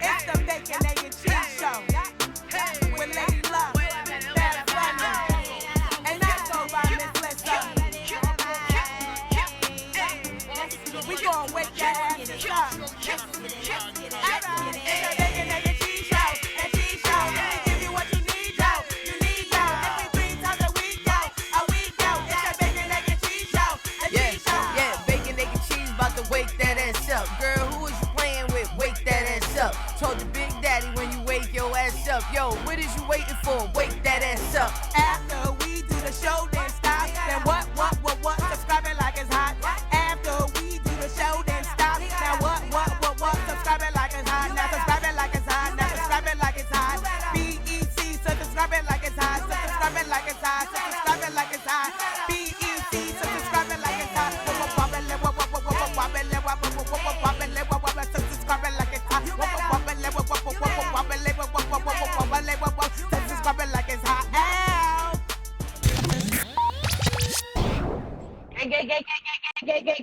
It's the Bacon, Egg, and Cheese Show with Lady Love, Bad Funny, and I go by Miss Lissa. We gon' wake that ass up. Alright, it's the Bacon, Egg, and Cheese Show, and Cheese Show. We give you what you need, yo. You need, yo. Every 3 times a week, yo. It's the Bacon, Egg, and Cheese Show, and Cheese Show. Yeah, bacon, egg, and cheese, about to wake that ass up. Girl, who is you playing with? Wake that ass up. Told your big daddy when you wake your ass up. Yo, what is you waiting for? Wake that ass up. After we do the show, then stop. Then what? Subscribe it like it's hot. After we do the show, then stop. Now what? Subscribe it like it's hot. Now subscribe it like it's hot. Now subscribe it like it's hot. BEC, so subscribe it like it's hot. So subscribe it like it's hot. So subscribe it like it's hot. BEC, so subscribe it like it's hot. Subscribe it like it's hot. Subscribe it like it's hot.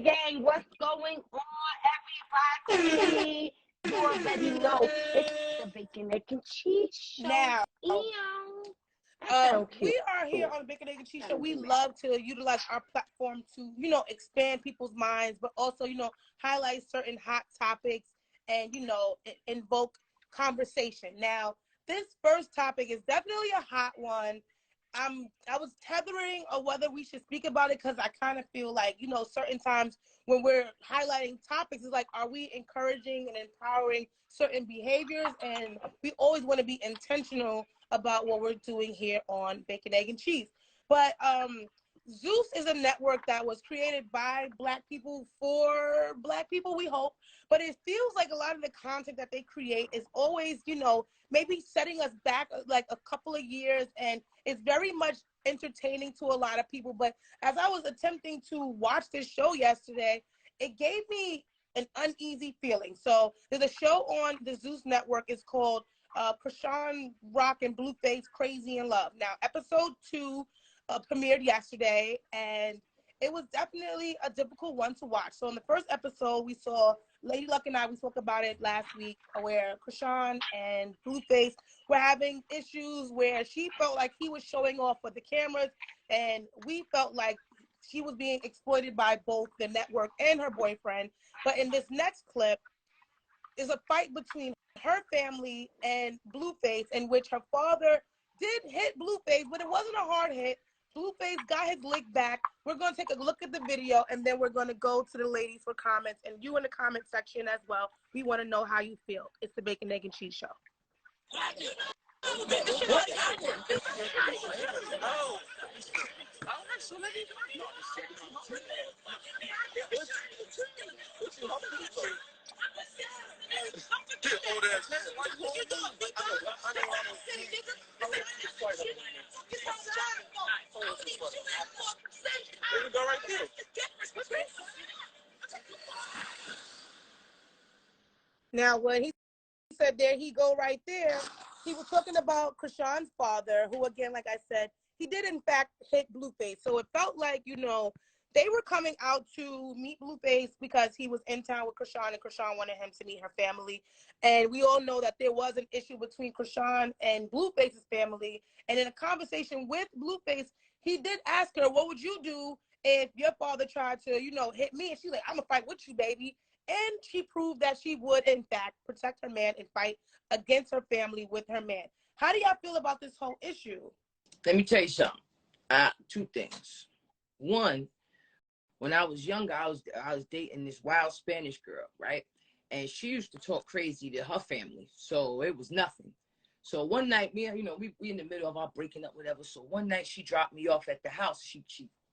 Gang, what's going on, everybody? You already know it's the Bacon, Egg, and Cheese Show. Now, So cute. we are here on the Bacon, Egg, and Cheese Show. We love to utilize our platform to, expand people's minds, but also, highlight certain hot topics and, invoke conversation. Now, this first topic is definitely a hot one. I was tethering on whether we should speak about it because I kind of feel like, certain times when we're highlighting topics, it's like, are we encouraging and empowering certain behaviors? And we always want to be intentional about what we're doing here on Bacon, Egg, and Cheese. But Zeus is a network that was created by Black people for Black people, we hope. But it feels like a lot of the content that they create is always, maybe setting us back like a couple of years, and it's very much entertaining to a lot of people. But as I was attempting to watch this show yesterday, it gave me an uneasy feeling. So there's a show on the Zeus network. It's called Chrisean Rock and Blueface, Crazy in Love. Now, episode 2 premiered yesterday, and it was definitely a difficult one to watch. So in the first episode, we saw Lady Luck and we spoke about it last week, where Chrisean and Blueface were having issues where she felt like he was showing off with the cameras, and we felt like she was being exploited by both the network and her boyfriend. But in this next clip is a fight between her family and Blueface, in which her father did hit Blueface, but it wasn't a hard hit. Blueface got his lick back. We're going to take a look at the video, and then we're going to go to the ladies for comments, and you in the comment section as well. We want to know how you feel. It's the Bacon, Egg, and Cheese Show. Now, when he said there he go right there, he was talking about Chrisean's father, who, again, like I said, he did in fact hit Blueface. So it felt like, they were coming out to meet Blueface because he was in town with Chrisean, and Chrisean wanted him to meet her family. And we all know that there was an issue between Chrisean and Blueface's family. And in a conversation with Blueface, he did ask her, what would you do if your father tried to, hit me? And she's like, I'm going to fight with you, baby. And she proved that she would, in fact, protect her man and fight against her family with her man. How do y'all feel about this whole issue? Let me tell you something. 2 things. One, when I was younger, I was dating this wild Spanish girl, right? And she used to talk crazy to her family, so it was nothing. So one night, we in the middle of our breaking up, whatever. So one night she dropped me off at the house. She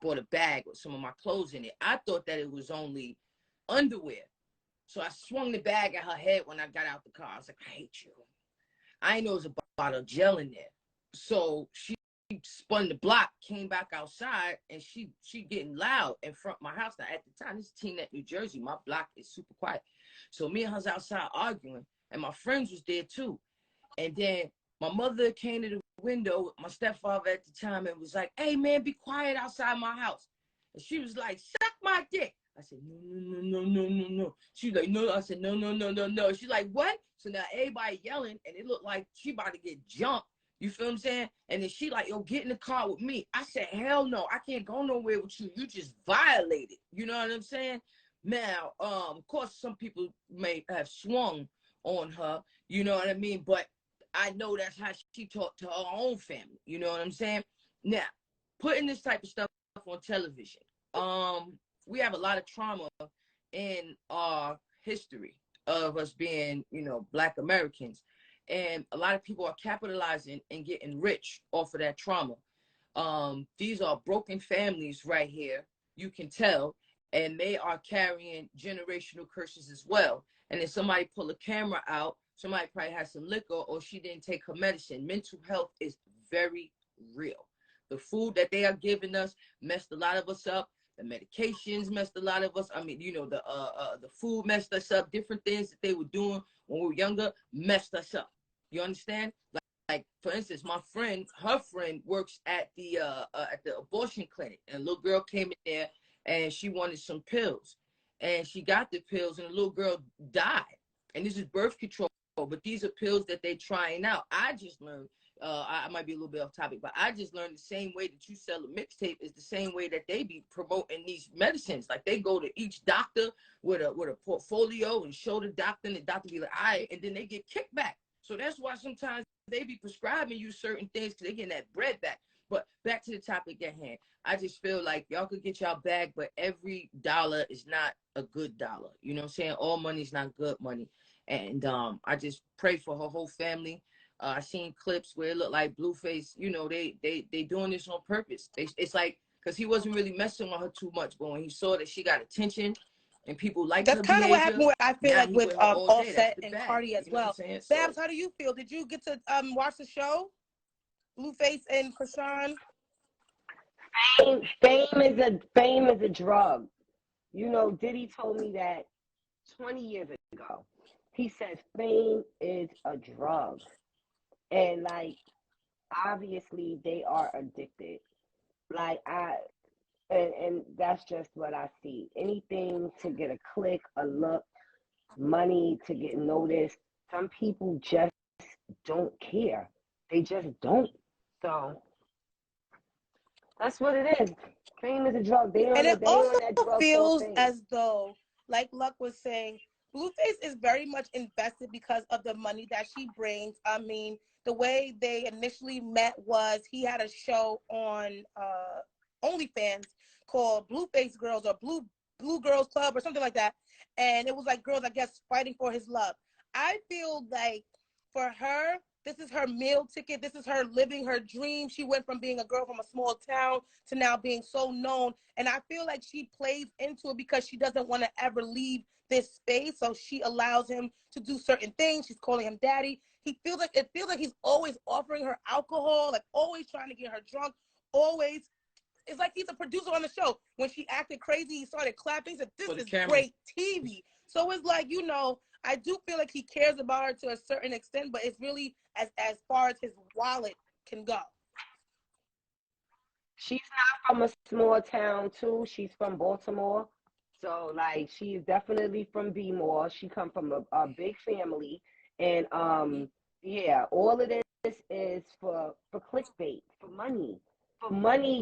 bought a bag with some of my clothes in it. I thought that it was only underwear. So I swung the bag at her head when I got out the car. I was like, I hate you. I didn't know it was a bottle of gel in there. So she spun the block, came back outside, and she getting loud in front of my house. Now, at the time, this is Teaneck, New Jersey. My block is super quiet. So me and her was outside arguing, and my friends was there too. And then my mother came to the window, my stepfather at the time, and was like, hey, man, be quiet outside my house. And she was like, suck my dick. I said, no. She's like, no. I said, no. She's like, what? So now everybody yelling, and it looked like she about to get jumped. You feel what I'm saying? And then she like, yo, get in the car with me. I said, hell no, I can't go nowhere with you. You just violated. You know what I'm saying? Now, of course, some people may have swung on her. You know what I mean? But I know that's how she talked to her own family. You know what I'm saying? Now, putting this type of stuff on television, we have a lot of trauma in our history of us being, you know, Black Americans. And a lot of people are capitalizing and getting rich off of that trauma. These are broken families right here, you can tell, and they are carrying generational curses as well. And if somebody pull a camera out, somebody probably has some liquor or she didn't take her medicine. Mental health is very real. The food that they are giving us messed a lot of us up. The medications messed a lot of us. I mean, you know, the food messed us up. Different things that they were doing when we were younger messed us up. You understand? Like for instance, my friend, her friend works at the abortion clinic, and a little girl came in there and she wanted some pills, and she got the pills, and the little girl died. And this is birth control, but these are pills that they're trying out. I just learned. I might be a little bit off topic, but I just learned the same way that you sell a mixtape is the same way that they be promoting these medicines. Like they go to each doctor with a portfolio and show the doctor, and the doctor be like, all right, and then they get kickback. So that's why sometimes they be prescribing you certain things because they getting that bread back. But back to the topic at hand. I just feel like y'all could get y'all bag, but every dollar is not a good dollar. You know what I'm saying? All money is not good money. And I just pray for her whole family. I seen clips where it looked like Blueface, you know, they doing this on purpose. It's like, because he wasn't really messing with her too much, but when he saw that she got attention and people like her That's kind of what happened with, I feel like, with Offset and bag, Cardi as well. Babs, how do you feel? Did you get to watch the show? Blueface and Chrisean? Fame is a drug. You know, Diddy told me that 20 years ago. He says fame is a drug. And like, obviously they are addicted. Like and that's just what I see. Anything to get a click, a look, money to get noticed. Some people just don't care. They just don't. So that's what it is. Fame is a drug. And it also feels as though, like Luck was saying, Blueface is very much invested because of the money that she brings. I mean, the way they initially met was he had a show on OnlyFans called Blueface Girls or Blue Girls Club or something like that. And it was like girls, I guess, fighting for his love. I feel like for her, this is her meal ticket. This is her living her dream. She went from being a girl from a small town to now being so known. And I feel like she plays into it because she doesn't want to ever leave this space. So she allows him to do certain things. She's calling him daddy. It feels like he's always offering her alcohol, like always trying to get her drunk, always. It's like he's a producer on the show. When she acted crazy, he started clapping. He said, this is great TV. So it's like, you know, I do feel like he cares about her to a certain extent, but it's really as far as his wallet can go. She's not from a small town, too. She's from Baltimore. So, like, she's definitely from B-More. She come from a big family. And, yeah, all of this is for clickbait, for money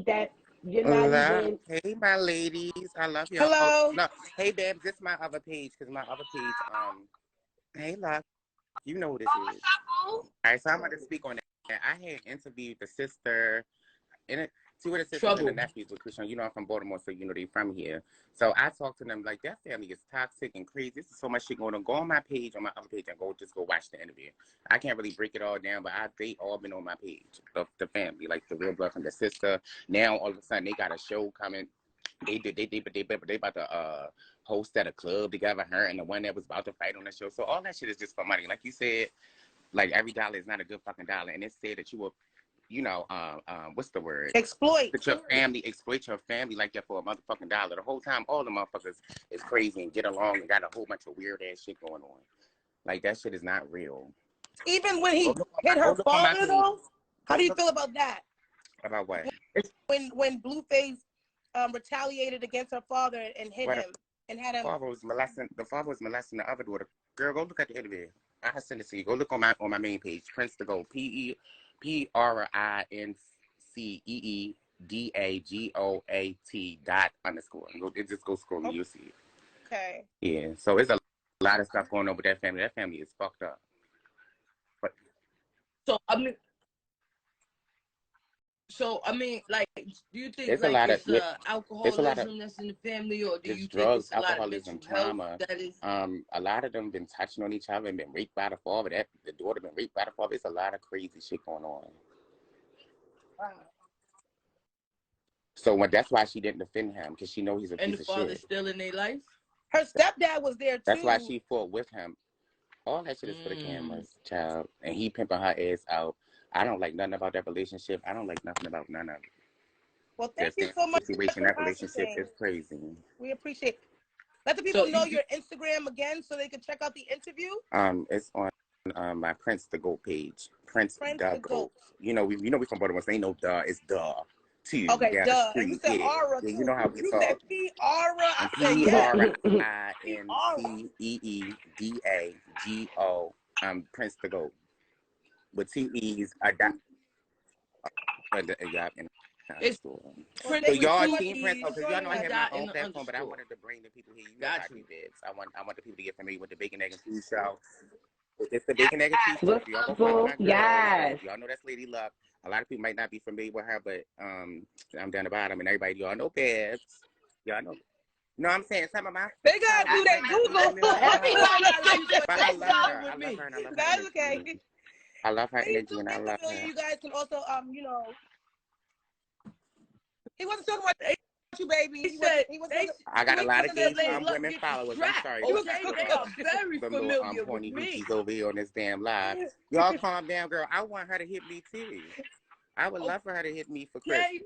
that you're not even. Hey, my ladies, I love you. Hello. Oh, no. Hey, babes, this is my other page because my other page. Hey, love, you know who this is. All right, so I'm going to speak on that. I had interviewed the sister in it. See what the sisters and the nephews with Chrisean. You know I'm from Baltimore, so you know they from here. So I talked to them like that family is toxic and crazy. This is so much shit going on. Go on my page, on my other page, and just go watch the interview. I can't really break it all down, but they all been on my page of the family, like the real blood from the sister. Now all of a sudden they got a show coming. They about to host at a club together. Her and the one that was about to fight on the show. So all that shit is just for money. Like you said, like every dollar is not a good fucking dollar. And it said that you will. You know, what's the word? Exploit your family like that for a motherfucking dollar. The whole time, all the motherfuckers is crazy and get along and got a whole bunch of weird ass shit going on. Like that shit is not real. Even when he hit her father, though, how do you feel about that? About what? When Blueface retaliated against her father and hit him and had him. The father was molesting the other daughter. Girl, go look at the interview. I send it to you. Go look on my main page, Prince to Go, PRINCEDAGOAT._ It just go scroll and you'll see it. Okay. Yeah, so it's a lot of stuff going on with that family. That family is fucked up. But So I mean, like, do you think it's like a lot it's of alcoholism that's in the family, or do you think drugs, it's a lot of alcoholism, mental health trauma. that is? A lot of them been touching on each other and been raped by the father. The daughter been raped by the father. It's a lot of crazy shit going on. Wow. So that's why she didn't defend him, because she know he's a piece of shit. And the father's still in their life? Her stepdad was there too. That's why she fought with him. All that shit is for the cameras, child. And he pimping her ass out. I don't like nothing about that relationship. I don't like nothing about none of it. Well, thank you so much. That relationship is crazy. We appreciate it. Let the people know your Instagram again so they can check out the interview. It's on my Prince to Go page. Prince to Go. You know we from Baltimore. So ain't no duh. It's duh. Too. Okay, yeah, duh. And you said aura too. You know how we you talk. said P-aura. I said PRINCEEDAGO. Prince to Go. With 2 E's. It's so Prince y'all with team Prince, because y'all know I have my own platform, underscore. but I wanted to bring the people here. You Got know you. I want the people to get familiar with the Bacon, Egg, and Cheese show. It's the Bacon, Egg, and Cheese show. Y'all go follow my girl. Yes. Y'all know that's Lady Luck. A lot of people might not be familiar with her, but I'm down the bottom, and everybody, y'all know Babs. Y'all know. No, I'm saying some of my. They gotta do their Google. But I love her. That's okay. I love her energy, and I love her. You guys can also, he wasn't talking about you, baby. I got a lot of gay women followers. I'm sorry. Okay, they are very familiar with me. Over here on this damn live. Y'all calm down, girl. I want her to hit me too. I would love for her to hit me for Christmas.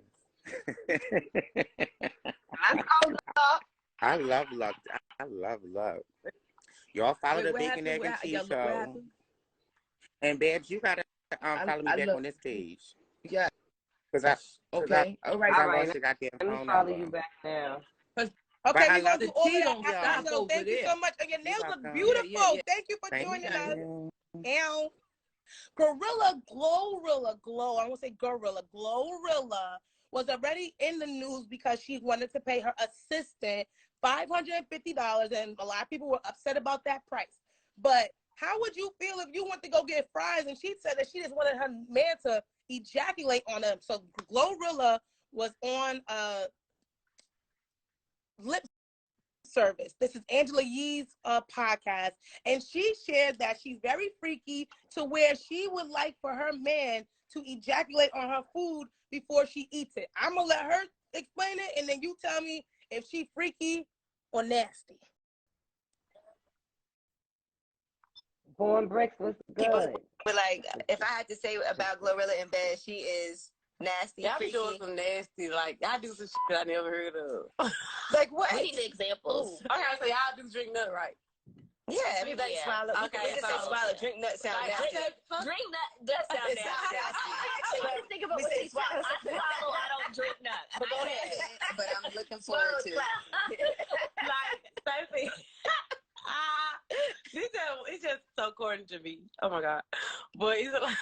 I love love. I love love. Y'all follow the Bacon, Egg, and Cheese show. And Babs, you gotta follow me back on this page. Yeah. All right. Let me follow you back now. Okay, I we love gonna do the all tea of don't that stop after, so over thank you there. so much. And your nails look welcome. beautiful. Yeah. Thank you for Thank joining us. you. Ow. GloRilla. I want to say GloRilla was already in the news because she wanted to pay her assistant $550, and a lot of people were upset about that price. But how would you feel if you went to go get fries and she said that she just wanted her man to ejaculate on him? So GloRilla was on lip service. This is Angela Yee's podcast, and she shared that she's very freaky to where she would like for her man to ejaculate on her food before she eats it. I'm gonna let her explain it, and then you tell me if she freaky or nasty. Born Bricks was good. But like, if I had to say about GloRilla in bed, she is nasty. Y'all be doing some nasty, like, I do some shit I never heard of. Like what? We need examples. Okay, so y'all do drink nut right. Yeah, everybody swallow. Okay, we can say swallow. Drink nut sound nasty. Drink nut does sound nasty. I actually think about what they swallow. I swallow, I don't drink nut. But go ahead. But I'm looking forward to it. Like, Sophie. It's just so corny to me. Oh my God. But it's like,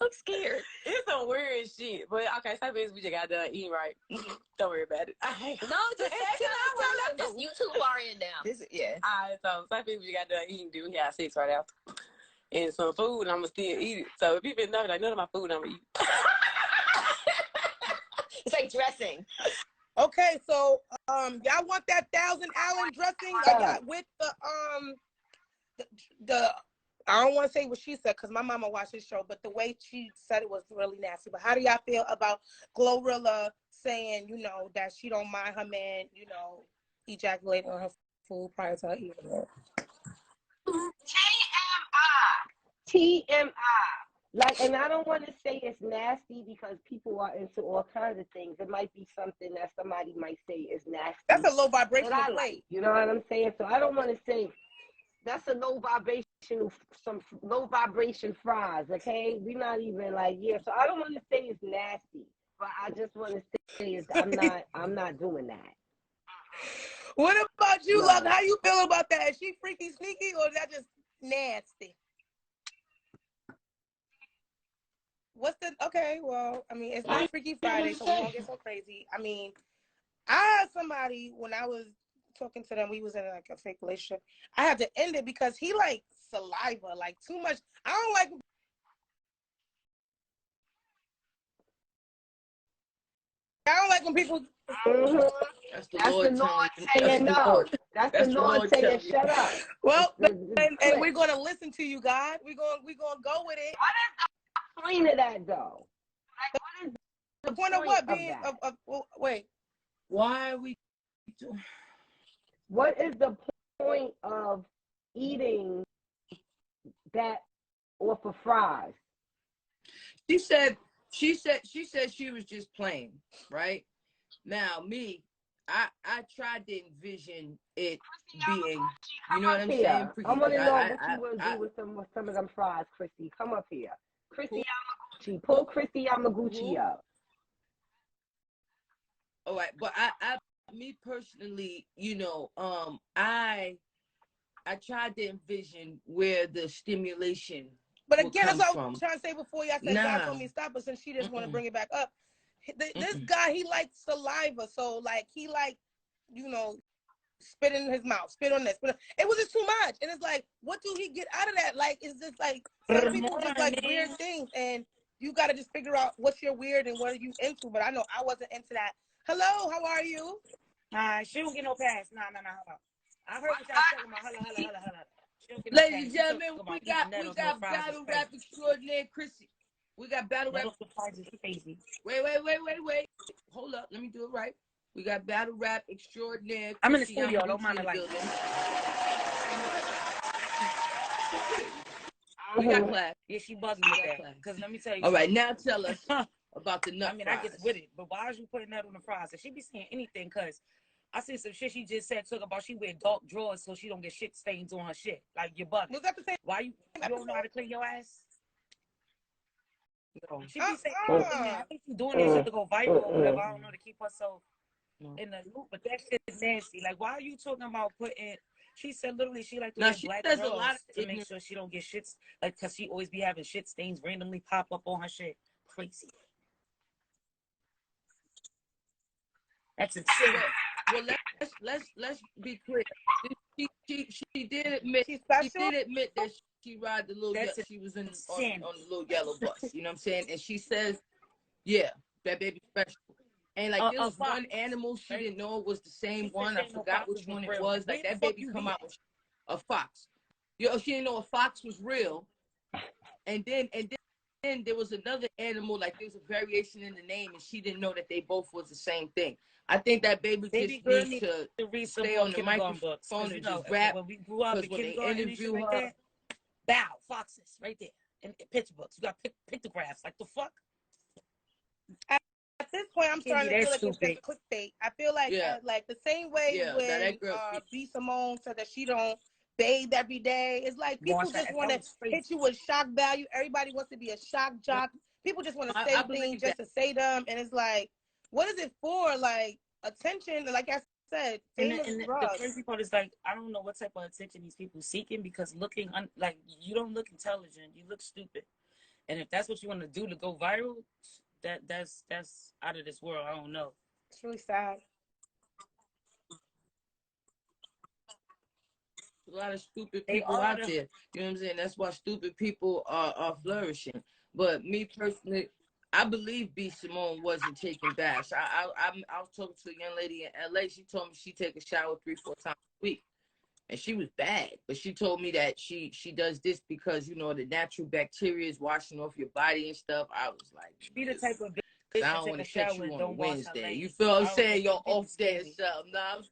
I'm scared. It's some weird shit. But okay, Sophie, we just got done eating right. Don't worry about it. No, just This you too far in now. Yeah. Alright, so Sophie, we got done eating, dude. We had 6 right after. And some food, and I'm gonna still eat it. So if you been know, like, none of my food I'm gonna eat. It's like dressing. Okay, so y'all want that Thousand Allen dressing? I got with the I don't want to say what she said because my mama watched this show, but the way she said it was really nasty. But how do y'all feel about GloRilla saying, you know, that she don't mind her man, you know, ejaculating on her food prior to her eating it? TMI. Like, and I don't want to say it's nasty because people are into all kinds of things. It might be something that somebody might say is nasty. That's a low vibrational plate. Like, you know what I'm saying? So I don't want to say that's a low vibration fries, okay? We're not even like, yeah. So I don't want to say it's nasty, but I just want to say is I'm not doing that. What about about you, Love? How you feel about that? Is she freaky sneaky or is that just nasty? What's the okay? Well, I mean, it's not Freaky Friday, so we won't get so crazy. I mean, I had somebody when I was talking to them, we was in like a fake relationship. I had to end it because he like saliva, like too much. I don't like. I don't like when people. That's the Lord saying no. That's the Lord saying shut up. Well, and we're gonna listen to you, God. We're gonna go with it. What is the point of that, though? Like, what is the point of what? Being wait. Why are we doing? What is the point of eating that off of fries? She said she was just playing, right? Now me, I tried to envision it being, you know what I'm saying? I want to know what you will do with some of them fries, Krissy. Come up here. Krissy Yamagucci. Pull Krissy Yamagucci up. All right, but me personally, you know, I tried to envision where the stimulation. But again, that's what I was trying to say before. Y'all said God told me to stop, but since she just want to bring it back up, this guy, he likes saliva, so like he like, you know, spit in his mouth, spit on this. But it was just too much, and it's like, what do he get out of that? Like, it's just like some people just like weird things, and you got to just figure out what's your weird and what are you into. But I know I wasn't into that. Hello, how are you? She don't get no pass. No. Hold on. I heard what y'all talking about. Hold on. Ladies and gentlemen, we got battle rap extraordinaire Chrissy. We got battle rap. Crazy. Wait. Hold up. Let me do it right. We got battle rap extraordinaire. I'm in the studio. Don't mind it like. We got class. Yeah, she bugging with that. Because let me tell you. All right, now tell us about the nut. I mean, fries. I get with it, but why is you putting that on the fries? If she be saying anything, because I see some shit she just said talk about she wear dark drawers so she don't get shit stains on her shit. Like you're bugging. Was that the same? Why you don't know how to clean your ass? No. She be saying I think she's doing this shit to go viral or whatever. I don't know, to keep herself in the loop. But that shit is nasty. Like, why are you talking about putting? She said literally she like to wear black drawers to make sure she don't get shit, like, because she always be having shit stains randomly pop up on her shit. Crazy. That's insane. Well, let's be clear. She did admit that she ride the little. She was on the little yellow bus. You know what I'm saying? And she says, yeah, that baby special. And like there was one animal she didn't know it was the same one. I forgot which one it was. Like that baby come out with a fox. Yo, she didn't know a fox was real. And then there was another animal, like there was a variation in the name, and she didn't know that they both was the same thing. I think that baby just needs to read stay on the microphone and just rap. When we grew up, when they interview her, like bow, foxes, right there, in picture books. You got pictographs. Like the fuck. At this point, I'm starting to feel like it's just clickbait. I feel like like the same way when B. Simone said that she don't bathe every day. It's like people just want to hit you with shock value. Everybody wants to be a shock jock. People just want to say things just to say them, and it's like, what is it for? Like attention, like I said, and the crazy part is like I don't know what type of attention these people seeking, because looking like you don't look intelligent, you look stupid, and if that's what you want to do to go viral, that's out of this world. I don't know. It's really sad. A lot of stupid people out there. You know what I'm saying? That's why stupid people are flourishing. But me personally, I believe B. Simone wasn't taking baths. I was talking to a young lady in LA. She told me she take a shower 3-4 times a week. And she was bad. But she told me that she does this because, you know, the natural bacteria is washing off your body and stuff. I was like, be the type of bitch I don't want to catch you on Wednesday. You feel what I'm saying? Your off day or something. Nah,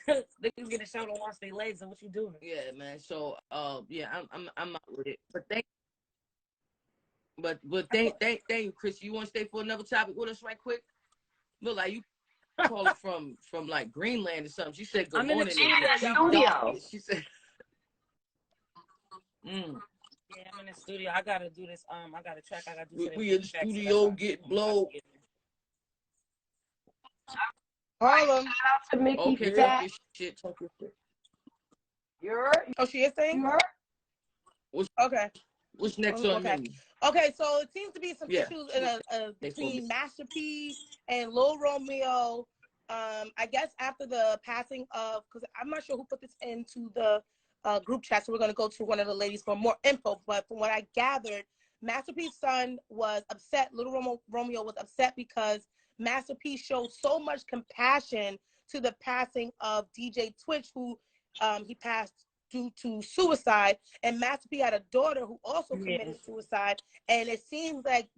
Niggas get a show to wash their legs, and what you doing? Yeah, man. So, yeah, I'm out with it. But thank you, Chris. You want to stay for another topic with us right quick? Look like you calling from like Greenland or something. She said good morning. She said, Yeah, I'm in the studio. I gotta do this. I got a track. I gotta do. We in the studio getting blown. Harlem. Shout out to Mickey Okay, Fat. talk your shit, talk your shit. You heard? Oh, she is saying? You heard? Okay. What's next on Okay. menu? Okay, so it seems to be some Yeah. issues between Master P and Lil Romeo. I guess after the passing of, because I'm not sure who put this into the group chat, so we're going to go to one of the ladies for more info. But from what I gathered, Master P's son was upset. Little Romeo was upset because Master P showed so much compassion to the passing of DJ Twitch, who he passed due to suicide, and Master P had a daughter who also committed suicide, and it seems like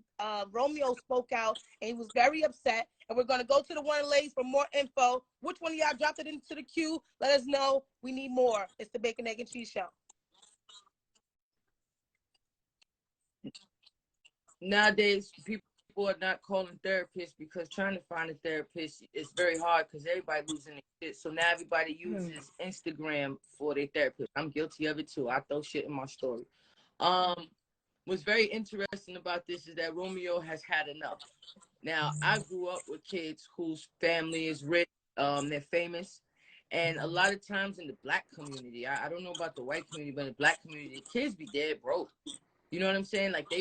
Romeo spoke out and he was very upset, and we're going to go to the one of the ladies for more info. Which one of y'all dropped it into the queue? Let us know. We need more. It's the Bacon, Egg, and Cheese Show. Nowadays, people are not calling therapists because trying to find a therapist is very hard because everybody losing their shit. So now everybody uses Instagram for their therapist. I'm guilty of it too. I throw shit in my story. What's very interesting about this is that Romeo has had enough. Now, I grew up with kids whose family is rich, they're famous, and a lot of times in the black community, I don't know about the white community, but in the black community, kids be dead broke. You know what I'm saying? Like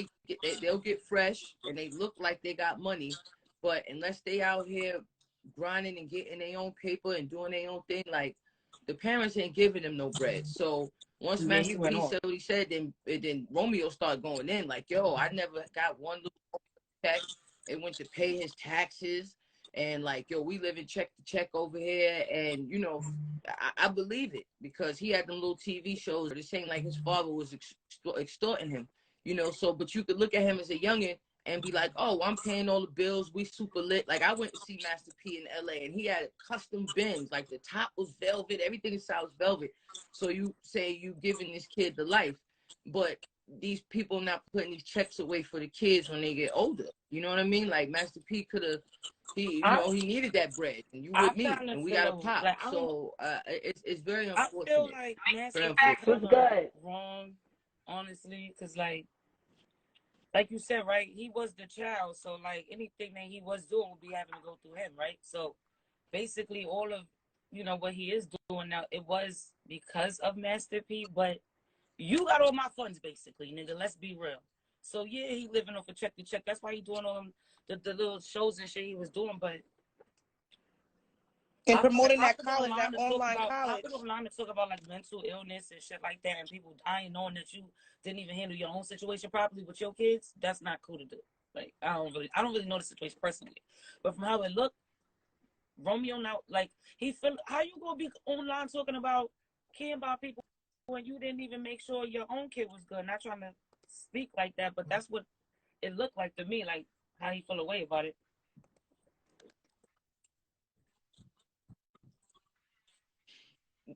they'll get fresh and they look like they got money, but unless they out here grinding and getting their own paper and doing their own thing, like the parents ain't giving them no bread. So once Master P said what he said, then Romeo started going in like, yo, I never got one little check. It went to pay his taxes, and like, yo, we live in check to check over here, and you know, I believe it because he had them little TV shows. They're saying like his father was extorting him. You know, so, but you could look at him as a youngin' and be like, oh, I'm paying all the bills. We super lit. Like, I went to see Master P in LA, and he had custom bins. Like, the top was velvet. Everything inside was velvet. So you say you giving this kid the life, but these people not putting these checks away for the kids when they get older. You know what I mean? Like, Master P could have, he needed that bread. And you with me, and we got a pop. Like, so it's very unfortunate. I feel like Master P was wrong, honestly, because like you said, right, he was the child, so like anything that he was doing would be having to go through him, right? So basically all of, you know, what he is doing now, it was because of Master P, but you got all my funds basically, nigga, let's be real. So yeah, he living off a check to check. That's why he doing all them the little shows and shit he was doing, but and promoting that college, that online college. I put online to talk about like mental illness and shit like that, and people dying knowing that you didn't even handle your own situation properly with your kids. That's not cool to do. Like I don't really know the situation personally, but from how it looked, Romeo now like he feel how you gonna be online talking about caring about people when you didn't even make sure your own kid was good. Not trying to speak like that, but that's what it looked like to me. Like how he feel away about it.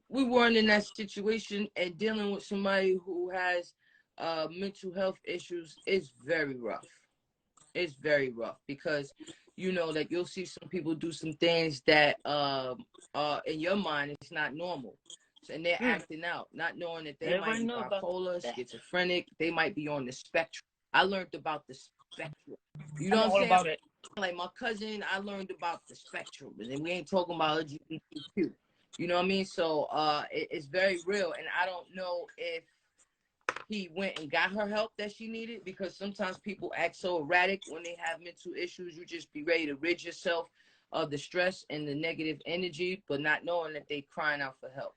We weren't in that situation, and dealing with somebody who has mental health issues is very rough. It's very rough because, you know, like you'll see some people do some things that in your mind it's not normal. And they're acting out, not knowing that they might be bipolar, schizophrenic. They might be on the spectrum. I learned about the spectrum. You know what I'm saying? Like my cousin, I learned about the spectrum. And we ain't talking about LGBTQ. You know what I mean? So it's very real. And I don't know if he went and got her help that she needed, because sometimes people act so erratic when they have mental issues. You just be ready to rid yourself of the stress and the negative energy, but not knowing that they crying out for help.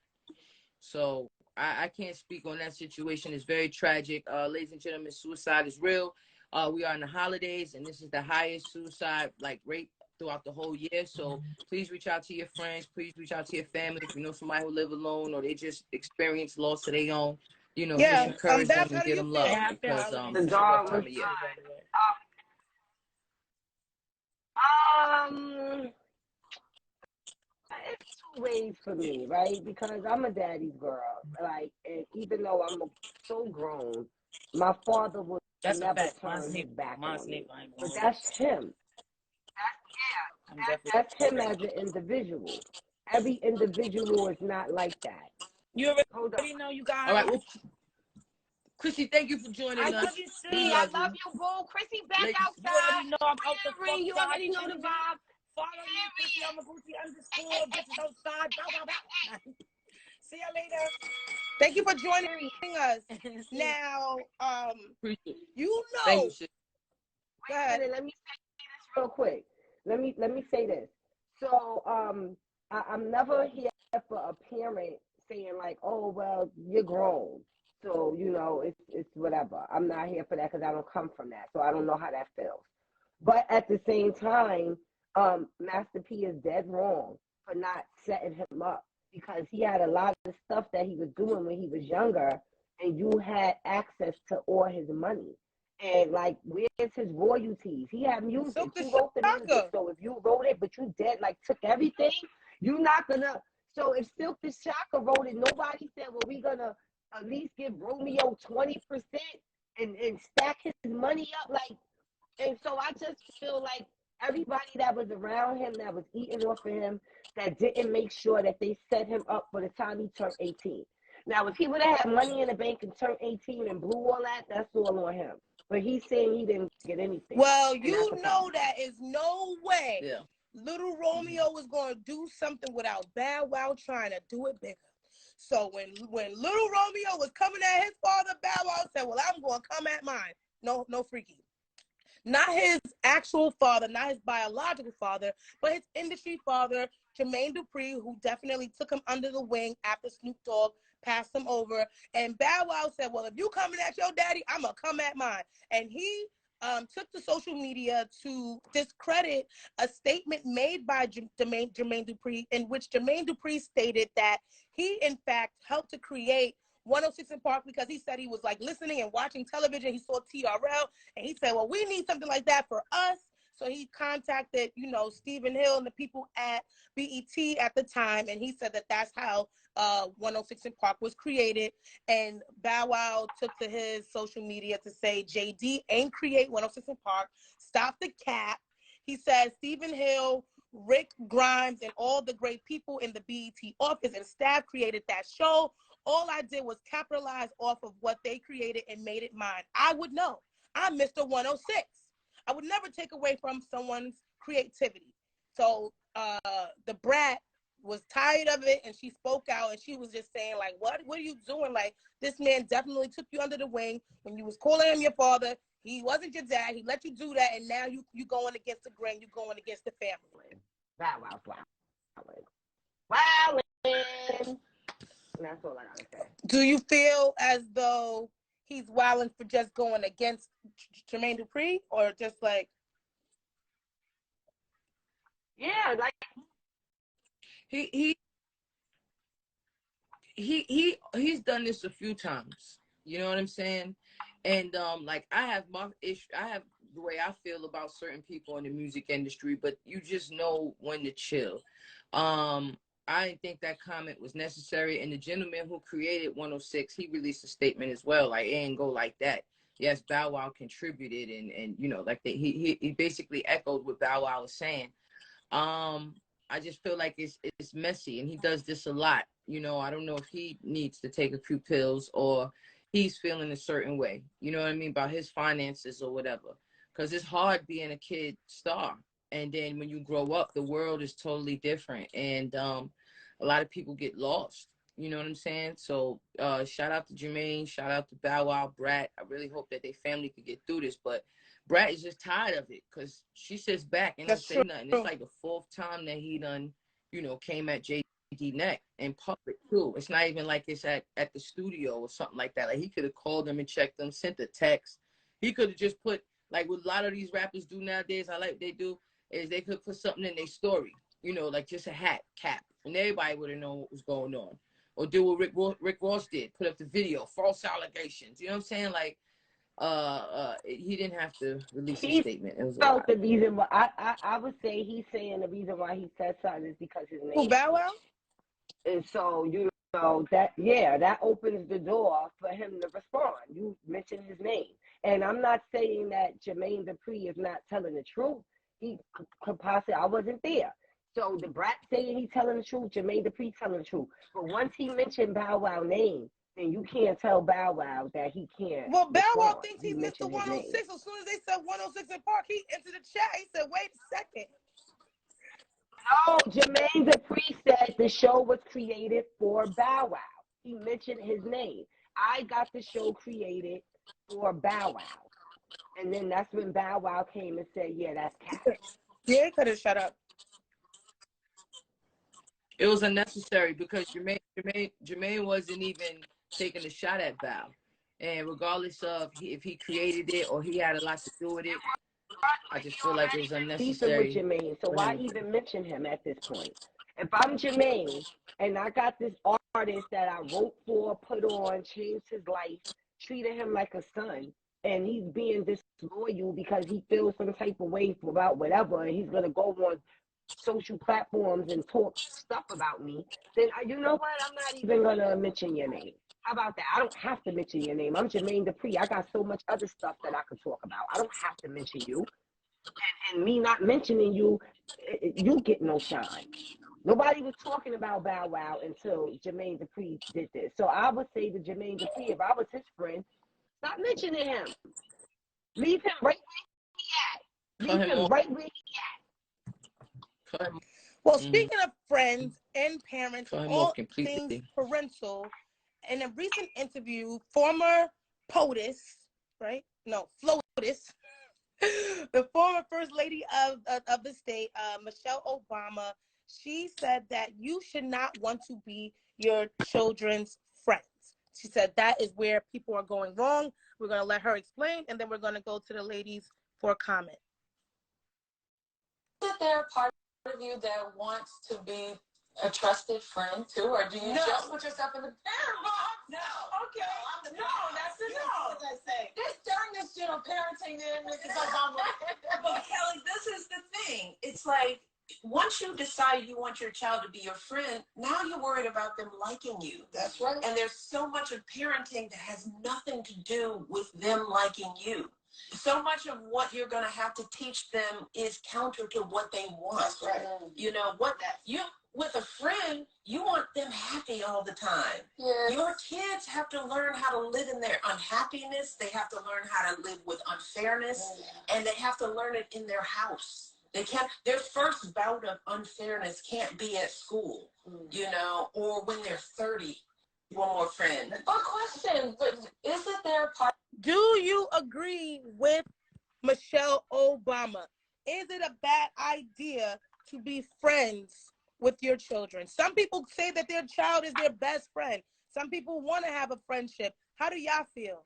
So I can't speak on that situation. It's very tragic. Ladies and gentlemen, suicide is real. We are in the holidays, and this is the highest suicide rate throughout the whole year. So please reach out to your friends. Please reach out to your family. If you know somebody who live alone or they just experience loss of their own, you know, just encourage them and give them love, because it's a rough time of year. It's two ways for me, right? Because I'm a daddy's girl. Like, and even though I'm so grown, my father would never turn his back on me. But that's him. That's him as an individual. Every individual is not like that. You already know, you guys. All right, well, Krissy, thank you for joining us. I love you too. I love you, boo. Krissy back outside. You already know I'm out the fuck. You already know the vibe. Follow me, Krissy Yamagucci _ bitches outside. Bow, bow, bow. See you later. Thank you for joining us. Now, you know. Go ahead. Let me say this real quick. Let me say this. So I'm never here for a parent saying like, oh well, you're grown, so you know it's whatever. I'm not here for that because I don't come from that, so I don't know how that feels. But at the same time, Master P is dead wrong for not setting him up because he had a lot of stuff that he was doing when he was younger, and you had access to all his money. And like, where's his royalties? He had music. You wrote the music. So if you wrote it, but you dead, like took everything, you're not gonna. So if Silk the Shocker wrote it, nobody said, well, we gonna at least give Romeo 20% and stack his money up. Like, and so I just feel like everybody that was around him, that was eating off of him, that didn't make sure that they set him up for the time he turned 18. Now, if he would have had money in the bank and turned 18 and blew all that, that's all on him. But he's saying he didn't get anything. Well, you know that is no way little Romeo was going to do something without Bow Wow trying to do it bigger. So when little Romeo was coming at his father, Bow Wow said, well, I'm going to come at mine. No freaky. Not his actual father, not his biological father, but his industry father, Jermaine Dupri, who definitely took him under the wing after Snoop Dogg passed him over. And Bow Wow said, well, if you coming at your daddy, I'm going to come at mine. And he took to social media to discredit a statement made by Jermaine Dupri, in which Jermaine Dupri stated that he, in fact, helped to create 106 in Park because he said he was like listening and watching television. He saw TRL and he said, well, we need something like that for us. So he contacted, you know, Stephen Hill and the people at BET at the time. And he said that that's how 106 in Park was created. And Bow Wow took to his social media to say, JD ain't create 106 in Park. Stop the cap. He said Stephen Hill, Rick Grimes, and all the great people in the BET office and staff created that show. All I did was capitalize off of what they created and made it mine. I would know. I'm Mr. 106. I would never take away from someone's creativity. So the brat was tired of it, and she spoke out, and she was just saying, like, what are you doing? Like, this man definitely took you under the wing. When you was calling him your father, he wasn't your dad. He let you do that, and now you going against the grain. You going against the family. Bow Wow's wildin'. That's all I gotta say. Do you feel as though he's wilding for just going against Jermaine Dupri, or just like? Yeah, like he's done this a few times. You know what I'm saying? And like I have my issue. I have the way I feel about certain people in the music industry, but you just know when to chill. I didn't think that comment was necessary. And the gentleman who created 106, he released a statement as well. Like, it ain't go like that. Yes, Bow Wow contributed, and you know, like he basically echoed what Bow Wow was saying. I just feel like it's messy, and he does this a lot. You know, I don't know if he needs to take a few pills or he's feeling a certain way. You know what I mean, about his finances or whatever. Because it's hard being a kid star. And then when you grow up, the world is totally different. And a lot of people get lost. You know what I'm saying? So shout out to Jermaine. Shout out to Bow Wow, Brat. I really hope that their family could get through this. But Brat is just tired of it because she sits back and don't say nothing. It's like the fourth time that he done, you know, came at JD neck in public too. It's not even like it's at the studio or something like that. Like, he could have called them and checked them, sent a text. He could have just put, like what a lot of these rappers do nowadays, I like they do, is they could put something in their story, you know, like just a hat, cap, and everybody would have known what was going on. Or do what Rick Ross did, put up the video, false allegations. You know what I'm saying? Like, he didn't have to release a statement. It was the reason why I would say he's saying the reason why he said something is because his name. Who, Bow Wow? And so you know that opens the door for him to respond. You mentioned his name, and I'm not saying that Jermaine Dupri is not telling the truth. He could possibly, I wasn't there. So the brat saying he's telling the truth, Jermaine Dupri telling the truth. But once he mentioned Bow Wow name, then you can't tell Bow Wow that he can't. Well, Bow Wow thinks he's Mr. 106. As soon as they said 106 in Park, he entered the chat. He said, wait a second. No, Jermaine Dupri said the show was created for Bow Wow. He mentioned his name. I got the show created for Bow Wow. And then that's when Bow Wow came and said, yeah, that's cat. Yeah, he could have shut up. It was unnecessary because Jermaine wasn't even taking a shot at Bow. And regardless of if he created it or he had a lot to do with it, I just feel like it was unnecessary. With Jermaine, so why even mention him at this point? If I'm Jermaine and I got this artist that I wrote for, put on, changed his life, treated him like a son, and he's being disloyal because he feels some type of way about whatever, and he's gonna go on social platforms and talk stuff about me, then you know what? I'm not even gonna mention your name. How about that? I don't have to mention your name. I'm Jermaine Dupri. I got so much other stuff that I could talk about. I don't have to mention you. And me not mentioning you, you get no shine. Nobody was talking about Bow Wow until Jermaine Dupri did this. So I would say to Jermaine Dupri, if I was his friend, stop mentioning him. Leave him right where he at. Leave him right where he at. Well, speaking of friends and parents, all things parental, in a recent interview, former POTUS, right? No, FLOTUS, the former First Lady of the state, Michelle Obama, she said that you should not want to be your children's friends. She said that is where people are going wrong. We're going to let her explain, and then we're going to go to the ladies for a comment. Is there a part of you that wants to be a trusted friend too, or do you just put yourself in the parent box? No. Okay. No, that's it. No. As I say. During this general parenting, then Mrs. Obama. But Kelly, this is the thing. It's like, once you decide you want your child to be your friend, now you're worried about them liking you. That's right. And there's so much of parenting that has nothing to do with them liking you. So much of what you're going to have to teach them is counter to what they want. That's right. You know, with a friend, you want them happy all the time. Yes. Your kids have to learn how to live in their unhappiness. They have to learn how to live with unfairness, and they have to learn it in their house. They can't. Their first bout of unfairness can't be at school, you know, or when they're 30. One more friend. A question, but isn't there a part? Do you agree with Michelle Obama? Is it a bad idea to be friends with your children? Some people say that their child is their best friend. Some people want to have a friendship. How do y'all feel?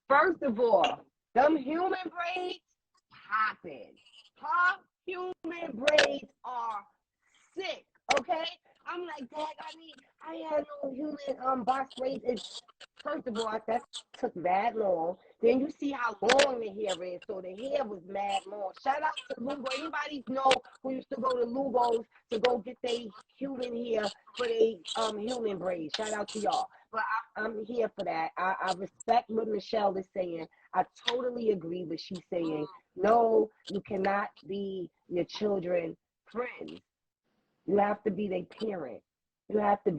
First of all, them human braids popping. Her human braids are sick, okay? I'm like, Dad, I had no human box braids. First of all, that took that long. Then you see how long the hair is, so the hair was mad long. Shout out to Lugo. Anybody know who used to go to Lugo's to go get their human hair for their human braids? Shout out to y'all. But I'm here for that. I respect what Michelle is saying. I totally agree with she's saying. No, you cannot be your children's friends. You have to be their parent. You have to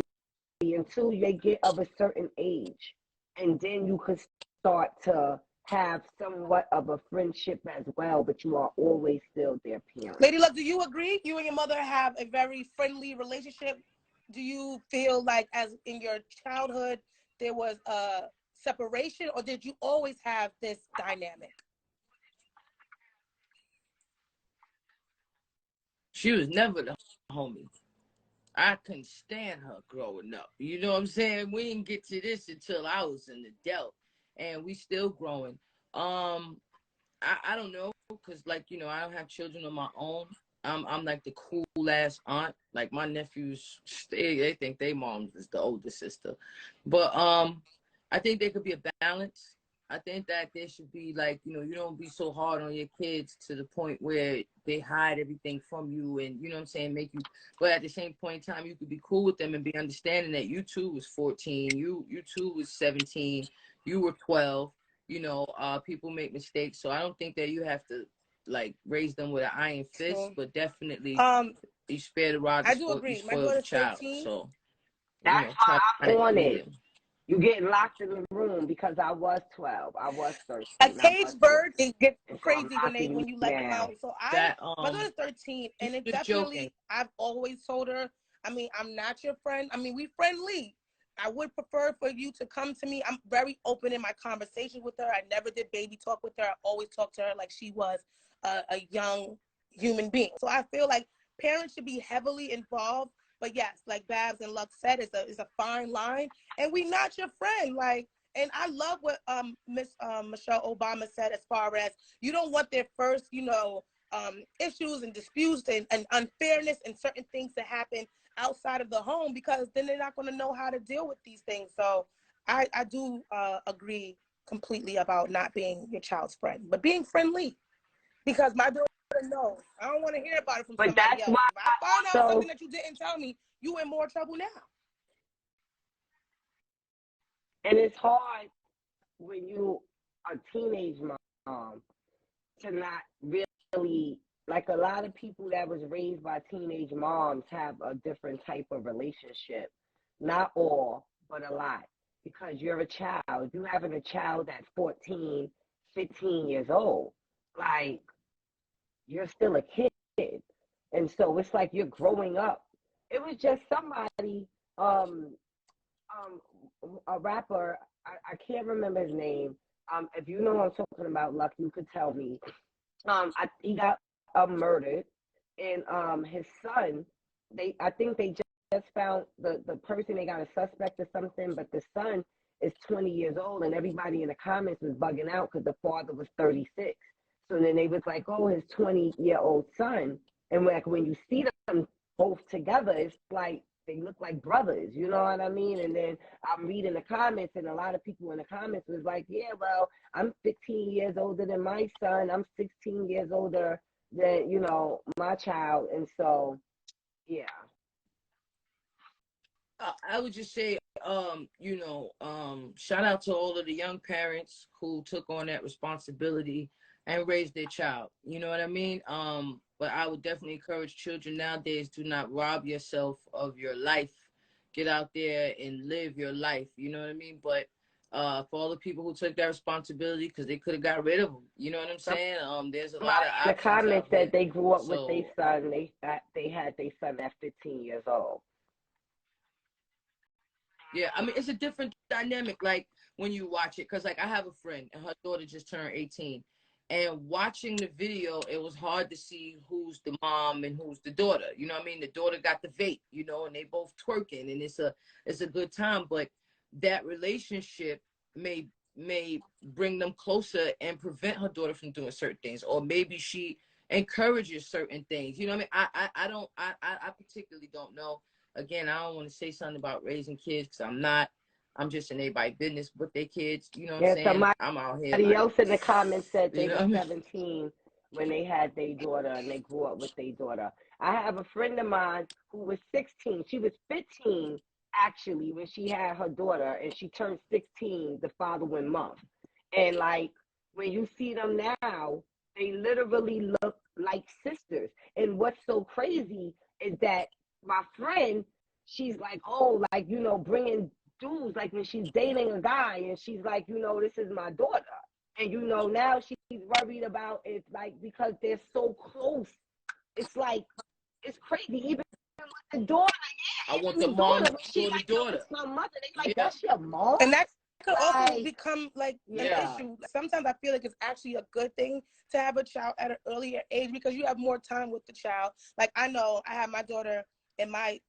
be until they get of a certain age. And then you could start to have somewhat of a friendship as well, but you are always still their parent. Lady Luck, do you agree? You and your mother have a very friendly relationship. Do you feel like as in your childhood there was a separation, or did you always have this dynamic? She was never the homie. I couldn't stand her growing up. You know what I'm saying? We didn't get to this until I was an adult, and we still growing. I don't know, because, like, you know, I don't have children of my own. I'm like the cool ass aunt. Like, my nephews, they think their mom is the older sister. But I think there could be a balance. I think that there should be, like, you know, you don't be so hard on your kids to the point where they hide everything from you and, you know what I'm saying, make you, but at the same point in time, you could be cool with them and be understanding that you too was 14, you too was 17, you were 12, you know, people make mistakes. So I don't think that you have to, like, raise them with an iron fist, but definitely you spare the rod, I do agree. My daughter's 13. So, that's why I'm on it. You get locked in the room because I was 12. I was 13. A caged bird, it gets And so crazy I'm when you let them out. So my daughter's 13, and it definitely, I've always told her, I mean, I'm not your friend. I mean, we friendly. I would prefer for you to come to me. I'm very open in my conversation with her. I never did baby talk with her. I always talked to her like she was a young human being. So I feel like parents should be heavily involved. But yes, like Babs and Lux said, it's a fine line. And we not your friend. Like, and I love what Miss Michelle Obama said as far as you don't want their first, issues and disputes and unfairness and certain things to happen outside of the home, because then they're not going to know how to deal with these things. So I do agree completely about not being your child's friend, but being friendly, because my daughter knows. I don't want to hear about it from somebody else. If I found out something that you didn't tell me, you in more trouble now. And it's hard when you a teenage mom to not really, like, a lot of people that was raised by teenage moms have a different type of relationship. Not all, but a lot. Because you're a child. You having a child that's 14, 15 years old. Like, you're still a kid. And so it's like you're growing up. It was just somebody, a rapper, I can't remember his name. If you know what I'm talking about, Luck, you could tell me. He got murdered, and his son, I think they just found the person. They got a suspect or something, but the son is 20 years old, and everybody in the comments was bugging out because the father was 36. So then they was like, oh, his 20-year-old son. And when you see them both together, it's like they look like brothers, you know what I mean? And then I'm reading the comments, and a lot of people in the comments was like, yeah, well, I'm 15 years older than my son. I'm 16 years older than, my child. And so, yeah. I would just say, shout out to all of the young parents who took on that responsibility and raised their child. You know what I mean? But I would definitely encourage children nowadays, do not rob yourself of your life. Get out there and live your life. You know what I mean? But for all the people who took that responsibility, because they could have got rid of them. You know what I'm saying? There's a lot of options. The comments said they grew up with their son. They had their son at 15 years old. Yeah, I mean, it's a different dynamic, like, when you watch it. Because, like, I have a friend, and her daughter just turned 18. And watching the video, it was hard to see who's the mom and who's the daughter. You know what I mean? The daughter got the vape, and they both twerking, and it's a good time. But that relationship may bring them closer and prevent her daughter from doing certain things, or maybe she encourages certain things. You know what I mean? I particularly don't know. Again, I don't want to say something about raising kids, because I'm not. I'm just in everybody's business with their kids. You know what I'm saying? I'm out here. Somebody else in the comments said they were 17 when they had their daughter, and they grew up with their daughter. I have a friend of mine who was 16. She was 15, actually, when she had her daughter, and she turned 16 the following month. And, like, when you see them now, they literally look like sisters. And what's so crazy is that my friend, she's like, oh, like, bringing dudes, like when she's dating a guy, and she's like, this is my daughter. And, now she's worried about it, like, because they're so close. It's like, it's crazy. Even with the daughter, I want the mom for the daughter. It's my mother. They like, that's your mom? And that could also become, like, an issue. Sometimes I feel like it's actually a good thing to have a child at an earlier age, because you have more time with the child. Like, I know I have my daughter in my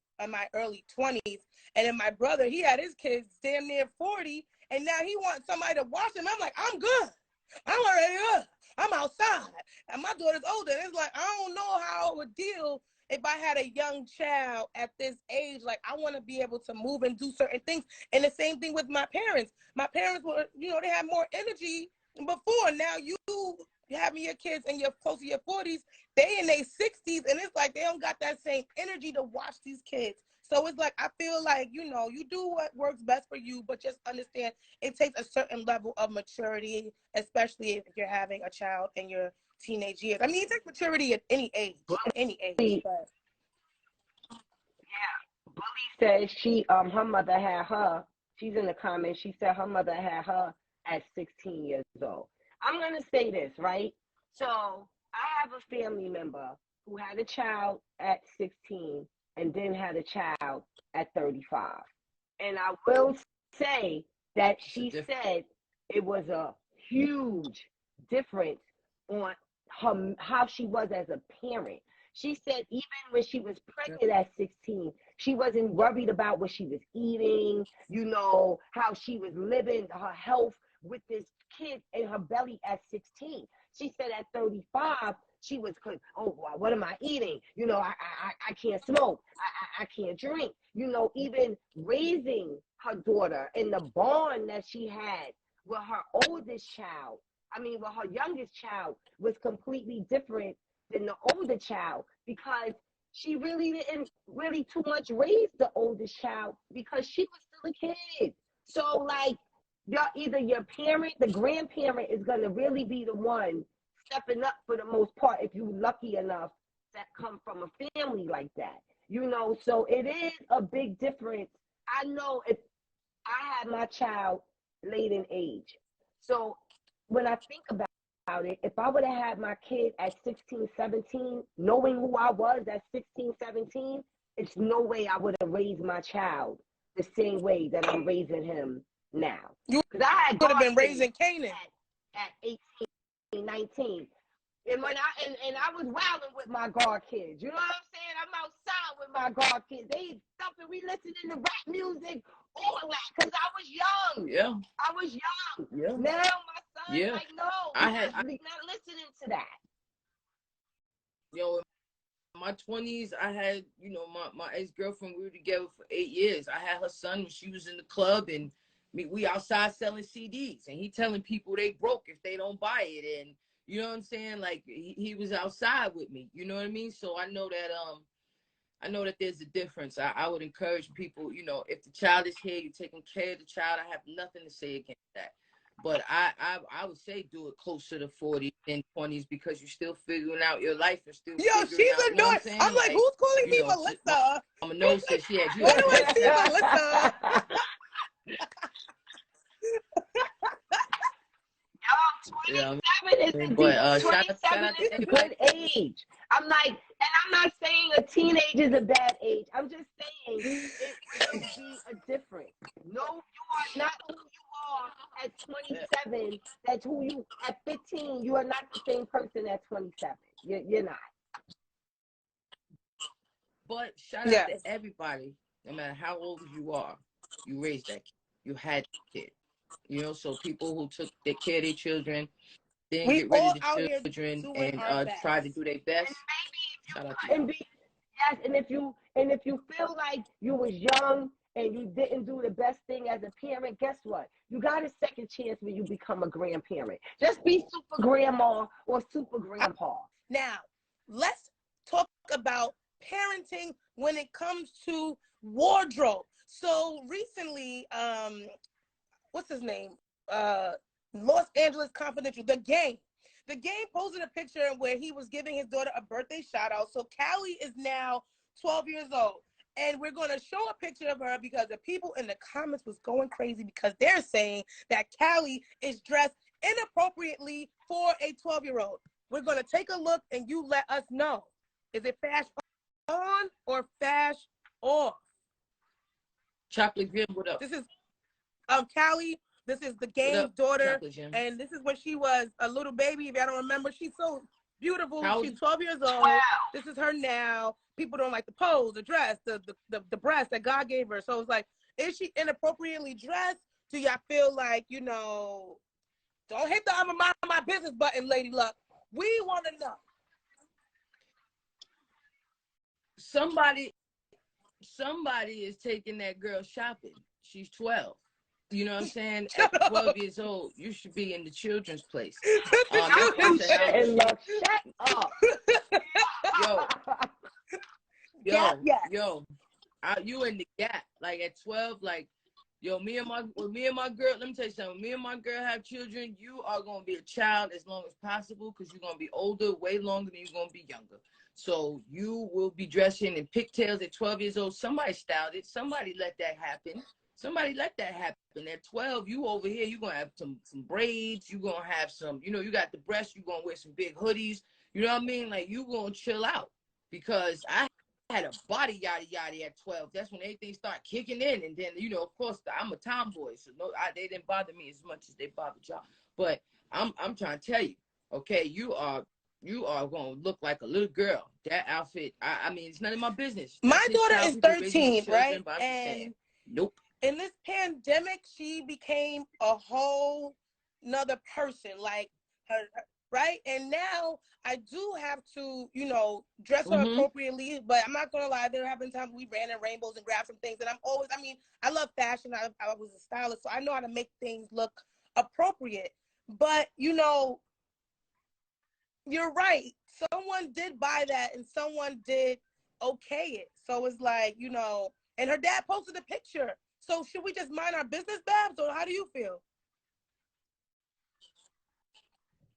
early 20s, and then my brother, he had his kids damn near 40, and now he wants somebody to watch him. I'm like, I'm good. I'm already good. I'm outside. And my daughter's older, and it's like, I don't know how I would deal if I had a young child at this age. Like, I want to be able to move and do certain things. And the same thing with my parents. My parents were, they had more energy before. Now you having your kids and you're close to your 40s, they in their 60s, and it's like they don't got that same energy to watch these kids. So it's like, I feel like, you do what works best for you, but just understand it takes a certain level of maturity, especially if you're having a child in your teenage years. I mean, it takes maturity at any age, But Bully said her mother had her She's in the comments. She said her mother had her at 16 years old. I'm going to say this, right? So I have a family member who had a child at 16 and then had a child at 35. And I will say that she said it was a huge difference on her, how she was as a parent. She said even when she was pregnant at 16, she wasn't worried about what she was eating, you know, how she was living, her health with this kid in her belly at 16. She said at 35, she was, oh, what am I eating? You know, I can't smoke. I can't drink. You know, even raising her daughter and the bond that she had with her oldest child, with her youngest child, was completely different than the older child, because she really didn't really too much raise the oldest child because she was still a kid. So, like, either your parent, the grandparent, is going to really be the one stepping up for the most part if you're lucky enough that come from a family like that. You know, so it is a big difference. I know if I had my child late in age. So when I think about it, if I would have had my kid at 16, 17, knowing who I was at 16, 17, it's no way I would have raised my child the same way that I'm raising him now. Because I could have been raising Canaan at 18, 19. And when I was wilding with my God kids. You know what I'm saying? I'm outside with my God kids. They stuffing, we listening to rap music, all that, because I was young. Yeah. I was young. Yeah. Now my son, like, no, we're not listening to that. Yo, in my 20s, I had, you know, my ex-girlfriend, we were together for 8 years. I had her son when she was in the club, and we outside selling CDs, and he telling people they broke if they don't buy it. And you know what I'm saying? Like, he was outside with me. You know what I mean? So I know that there's a difference. I would encourage people, you know, if the child is here, you're taking care of the child. I have nothing to say against that. But I would say do it closer to 40 and 20s, because you're still figuring out your life and still Yo, she's out, annoying. You know I'm like, who's calling me Melissa? I'm a nose said she had you. What do I see, Melissa? Yo, 27 is a good age. I'm like, and I'm not saying a teenage is a bad age. I'm just saying it could be a difference. No, you are not who you are at 27. That's who you at 15. You are not the same person at 27. You're not. But shout out to everybody, no matter how old you are, you raised that kid. You had that kid. You know, so people who took care of their children, didn't get rid of the children, and tried to do their best. Shout out to you. Yes, and if you feel like you was young and you didn't do the best thing as a parent, guess what? You got a second chance when you become a grandparent. Just be super grandma or super grandpa. Now, let's talk about parenting when it comes to wardrobe. So recently, what's his name? Los Angeles Confidential, The Game posted a picture where he was giving his daughter a birthday shout out. So Callie is now 12 years old. And we're going to show a picture of her because the people in the comments was going crazy because they're saying that Callie is dressed inappropriately for a 12-year-old. We're going to take a look and you let us know. Is it fashion on or fashion off? Chocolate Grim, what up? This is Callie. This is The Game's daughter. And this is when she was a little baby. If y'all don't remember, she's so beautiful. She's 12 years old. Wow. This is her now. People don't like the pose, the dress, the breast that God gave her. So it's like, is she inappropriately dressed? Do y'all feel like, you know, don't hit the I'm a mind my business button, Lady Luck. We want to know. Somebody is taking that girl shopping. She's 12. You know what I'm saying? At 12 years old, you should be in the children's place. Shut up. Yo, you in the gap. Like at 12, like, yo, me and my girl, let me tell you something. Me and my girl have children. You are going to be a child as long as possible because you're going to be older way longer than you're going to be younger. So you will be dressing in pigtails at 12 years old. Somebody styled it. Somebody let that happen. Somebody let that happen. At 12, you over here, you're going to have some braids. You're going to have some, you know, you got the breasts. You're going to wear some big hoodies. You know what I mean? Like, you going to chill out. Because I had a body yada at 12. That's when everything started kicking in. And then, you know, of course, I'm a tomboy. So no, they didn't bother me as much as they bothered y'all. But I'm trying to tell you, okay, you are going to look like a little girl. That outfit, I mean, it's none of my business. My That's daughter how is people raise 13, children, right? but I'm just saying, And nope. in this pandemic, she became a whole nother person, like her, right? And now I do have to, you know, dress her appropriately, but I'm not gonna lie, there have been times we ran in rainbows and grabbed some things, and I mean, I love fashion. I was a stylist, so I know how to make things look appropriate. But, you know, you're right. Someone did buy that, and someone did okay it. So it's like, you know, and her dad posted a picture. So should we just mind our business, Babs, or how do you feel?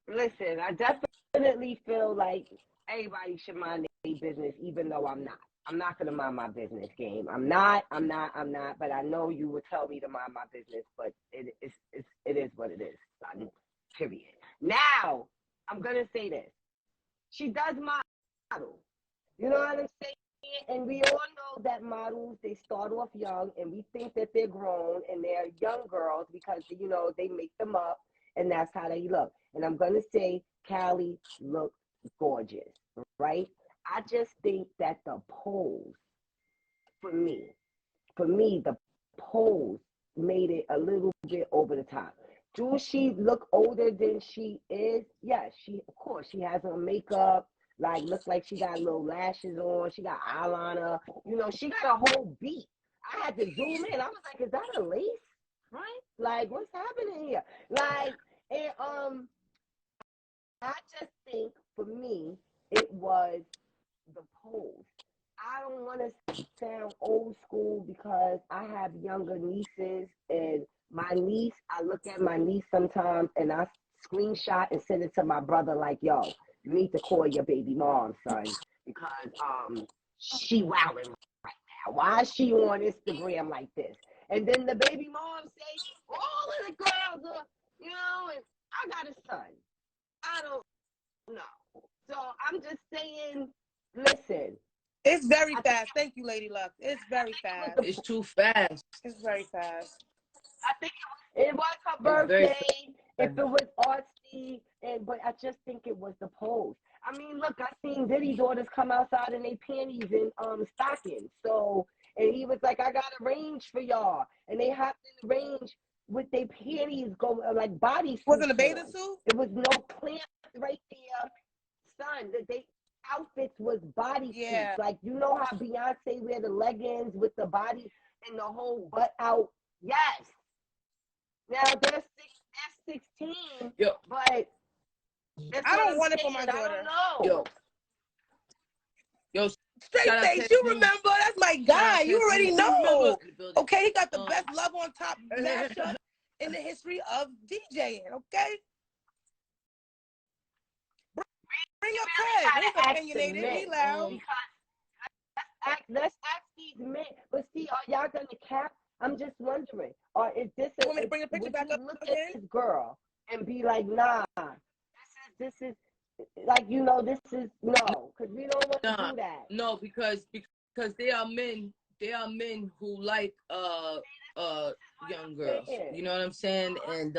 Listen, I definitely feel like everybody should mind their business, even though I'm not. I'm not going to mind my business, game. I'm not, but I know you would tell me to mind my business, but it is what it is, son, period. Now, I'm going to say this. She does model. You know what I'm saying? And we all know that models, they start off young, and we think that they're grown, and they're young girls because, you know, they make them up, and that's how they look. And I'm going to say Callie looked gorgeous, right? I just think that the pose, for me, the pose made it a little bit over the top. Do she look older than she is? Yes, of course, she has on makeup. Like, look like she got little lashes on. She got eyeliner. You know, she got a whole beat. I had to zoom in. I was like, is that a lace? Right? Like, what's happening here? Like, and I just think, for me, it was the pose. I don't want to sound old school because I have younger nieces, and my niece, I look at my niece sometimes, and I screenshot and send it to my brother like, yo, you need to call your baby mom, son, because she wilding right now. Why is she on Instagram like this? And then the baby mom say, all of the girls are, you know, and I got a son. I don't know. So I'm just saying, listen. It's very fast. Thank you, Lady Luck. It's very fast. It's too fast. It's very fast. I think it was her birthday. If it was artsy, but I just think it was the pose. I mean, look, I seen Diddy daughters come outside in their panties and stockings. So, and he was like, I got a range for y'all. And they hopped in the range with their panties go like body suits. Was it a bathing suit? It was no clamps right there. Son, they outfits was body suits. Like, you know how Beyonce wear the leggings with the body and the whole butt out? Yes. Now they're 16, but I don't want it for my daughter. I don't know. Yo, straight face, you remember? That's my guy. You already know. Okay, he got the best love on top mashup in the history of DJing. Okay. Bring your Craig. He's opinionated. He loud. Let's ask these men. But see, are y'all gonna cap? I'm just wondering. Or is this want me to bring a picture back up look again? at this girl and be like, nah, this is like, you know, this is no, because we don't want to do that. No, because they are men. They are men who like young girls. You know what I'm saying? And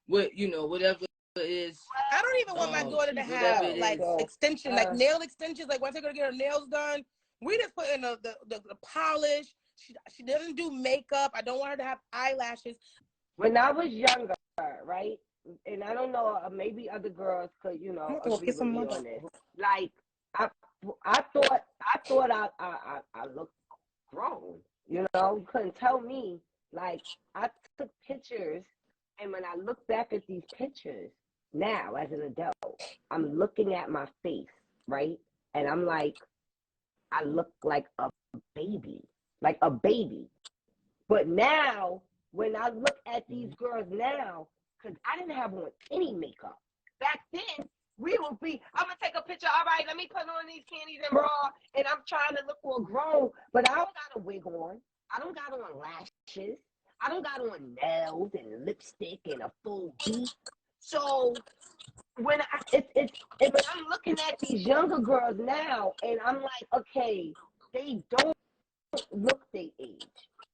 what, you know, whatever it is. I don't even want my daughter to have like extension, like nail extensions. Like when I take her to get her nails done, we just put in the polish. She doesn't do makeup. I don't want her to have eyelashes. When I was younger, right, and I don't know, maybe other girls could, you know, agree with me on this. Like I thought I looked grown. You know, you couldn't tell me. Like, I took pictures, and when I look back at these pictures now as an adult, I'm looking at my face, right, and I'm like, I look like a baby. Like a baby. But now, when I look at these girls now, because I didn't have on any makeup. Back then, we would be, I'm going to take a picture. All right, let me put on these panties and bra. And I'm trying to look all grown. But I don't got a wig on. I don't got on lashes. I don't got on nails and lipstick and a full beat. So when when I'm looking at these younger girls now, and I'm like, okay, they don't look their age.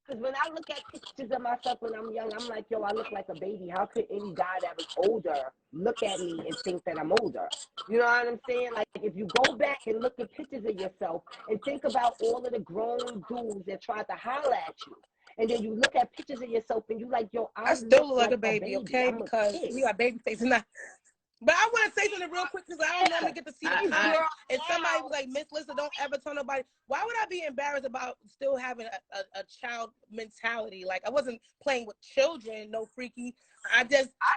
Because when I look at pictures of myself when I'm young, I'm like, yo, I look like a baby. How could any guy that was older look at me and think that I'm older? You know what I'm saying? Like, if you go back and look at pictures of yourself and think about all of the grown dudes that tried to holler at you, and then you look at pictures of yourself and you like, yo, I still look like a baby, baby, okay? Because you got baby face and But I want to say something real quick because I don't normally get to see the comment. And somebody was like, Miss Lissa, don't ever tell nobody. Why would I be embarrassed about still having a child mentality? Like, I wasn't playing with children, no freaky. I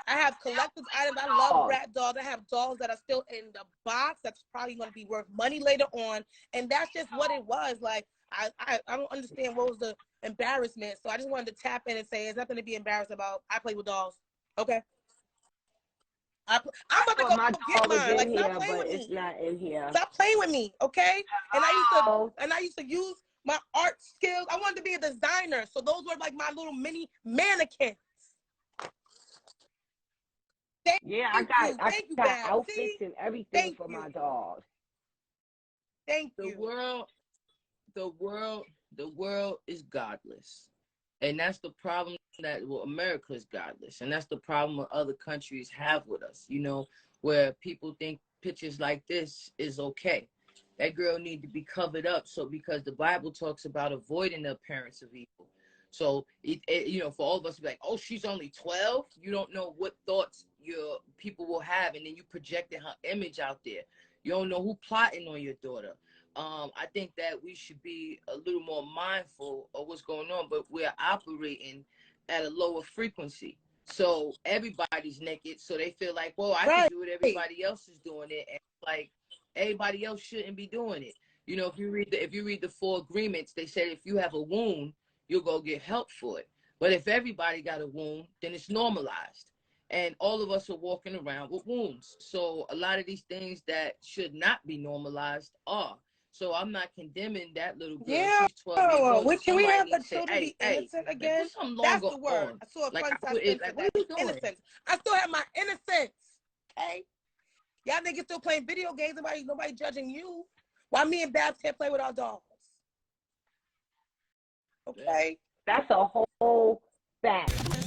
have collector's items. I love rat dogs. I have dogs that are still in the box that's probably going to be worth money later on. And that's just what it was. Like, I don't understand what was the embarrassment. So I just wanted to tap in and say, there's nothing to be embarrassed about. I play with dolls. Okay? I'm about to go get mine. Like, stop playing with me. It's not in here. Stop playing with me, okay? And I used to use my art skills. I wanted to be a designer, so those were like my little mini mannequins. I got outfits and everything for my dogs. Thank you. The world is godless. And that's the problem that America is godless. And that's the problem that other countries have with us, you know, where people think pictures like this is okay. That girl need to be covered up. So because the Bible talks about avoiding the appearance of evil. So, you know, for all of us to be like, oh, she's only 12. You don't know what thoughts your people will have. And then you projecting her image out there. You don't know who plotting on your daughter. I think that we should be a little more mindful of what's going on, but we're operating at a lower frequency. So everybody's naked, so they feel like, well, I can do it. Everybody else is doing it, and like everybody else shouldn't be doing it. You know, if you read the 4 agreements, they said if you have a wound, you'll go get help for it. But if everybody got a wound, then it's normalized. And all of us are walking around with wounds. So a lot of these things that should not be normalized are. So I'm not condemning that little girl. Yeah. She's 12 years old. Can we have the children be innocent again? That's the word. I saw a fun sentence for that. Innocence. I still have my innocence. Okay? Y'all niggas still playing video games. Nobody judging you. Why me and Babs can't play with our dolls? Okay? That's a whole fact.